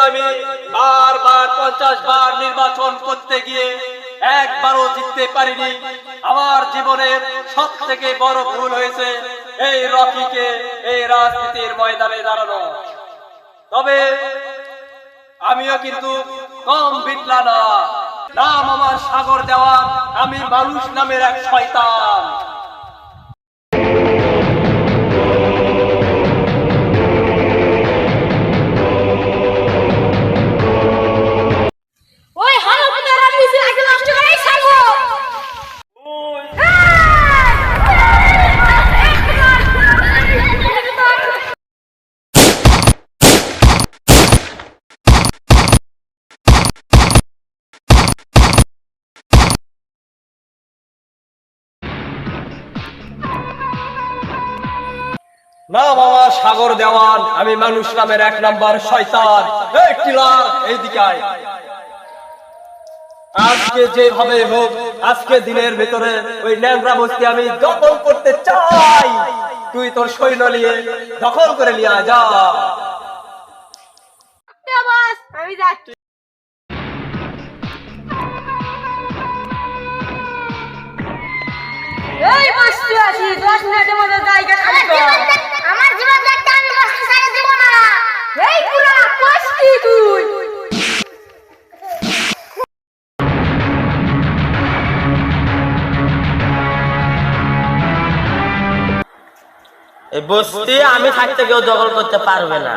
আমি বারবার 50 বার নির্বাচন করতে গিয়ে একবারও জিততে পারিনি। আমার জীবনের সবথেকে বড় ভুল হয়েছে এই রকিকে এই রাজনীতির ময়দানে দাঁড়ানো। তবে আমিও কিন্তু কম বিটলা না। নাম আমার সাগর দেওয়ান, আমি মানুষ নামের এক শয়তান। নাম আমার সাগর দেওয়ান, আমি মানুষ নামের 1 নম্বর শয়তান। এই টিলার এইদিকে আয়। আজকে যেভাবে হোক আজকে দিনের ভিতরে ওই ন্যাংরা বস্তি আমি দখল করতে চাই। তুই তোর সৈন্য নিয়ে দখল করে নিয়ে যা। আমি যাচ্ছি। এই বসতে আছি 10 মিনিটের মধ্যে জায়গা খালি কর। আমার জীবন দেখতে আমি বসতে ছেড়ে দেব না। এই পুরা কষ্টি তুই। এই বস্তি আমি থাকতে কেউ দখল করতে পারবে না।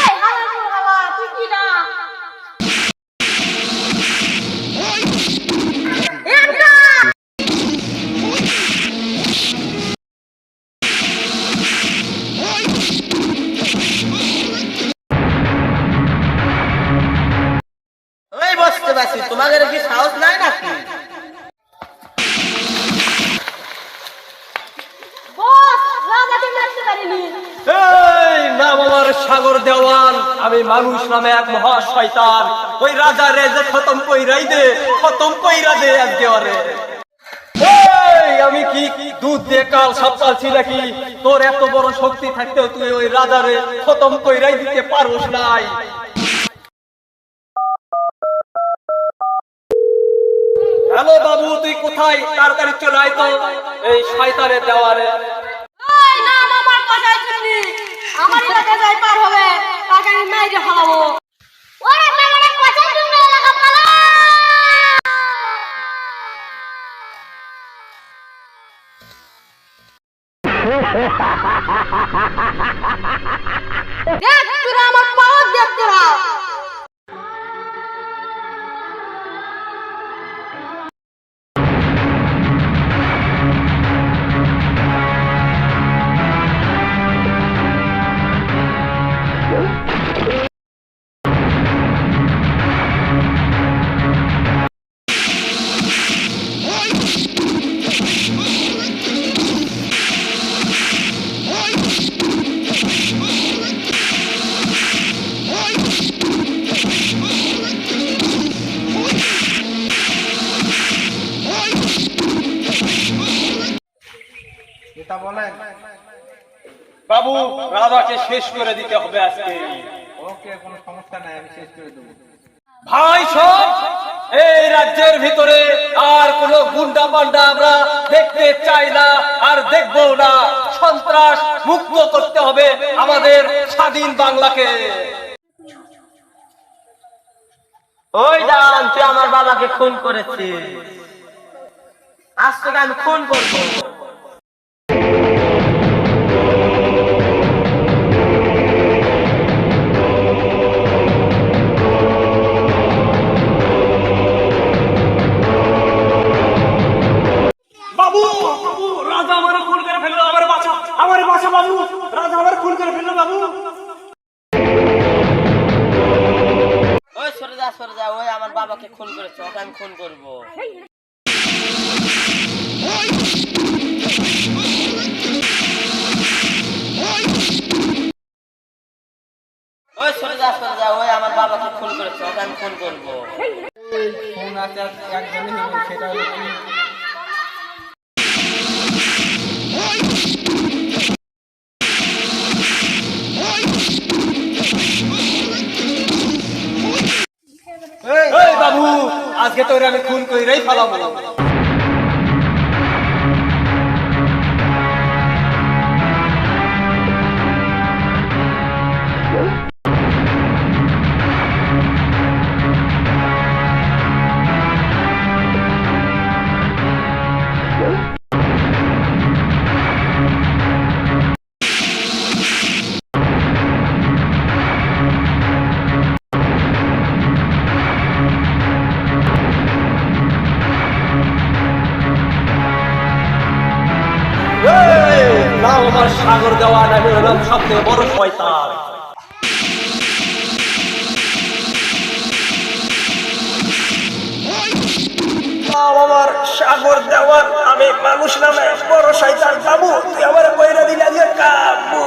এই হালা তুই কি না? ওই বসতে পারছি, তোমাদের কি সাহস নাই নাকি? বস রাজাকে মারতে পারিনি। এই নাম আমার সাগর দেওয়ান, আমি মানুষ নামে এক মহা শয়তান। ওই রাজা রে যে খতম কইরা দে আজকে ওরে। এই আমি কি দুধ দিয়ে কাল সাপতালছি নাকি? তোর এত বড় শক্তি থাকতেও তুই ওই রাজা রে খতম কইরাই দিতে পারোস নাই। হ্যালো বাবু, তুই কোথায়? তাড়াতাড়ি চলে আয় তো এই শয়তানের দেওয়ারে। এই নাম আমার কথাই শুনি। আমার এলাকা যাই পার হবে তাকে আমি মেরে ফেলাবো। ওরে মেরে কথা শুনে এলাকা পালা। দেখ তোরা আমার পাওয়ার দেখ তোরা। বাবু, রাজাকে শেষ করে দিতে হবে আজকে। ওকে, কোনো সমস্যা নাই, আমি শেষ করে দেবো। ভাই সব এই রাজ্যের ভিতরে আর কোন গুন্ডা পান্ডা আমরা দেখতে চাই না, আর দেখবো না। সন্ত্রাস মুক্ত করতে হবে আমাদের স্বাধীন বাংলাকে। ওই দান, তুই আমার বাবাকে খুন করেছিস, আজ থেকে আমি খুন করবো। বাবু, বাবু, রাজা আমার খুন করে ফেললো। আমার বাঁচা বাবু, রাজা আমার খুন করে ফেললো বাবু। ওই সরে যা, ওই আমার বাবাকে খুন করেছে, ওকে আমি খুন করবো। ওই সরে যা, ওই আমার বাবাকে খুন করেছে, ওকে আমি খুন করবো। ফোন আছে একজনই হলো, সেটা হলো কি? আজকে তোরে আমি খুন কইরাই ফেলাবো। নাম আমার সাগর দেওয়ান, আমি হলাম সবচেয়ে বড় শয়তান। নাম আমার সাগর দেওয়ান, আমি মানুষ নামে বড় শয়তান বাবু, তুই আমার কইরা দিলা যে কাবু।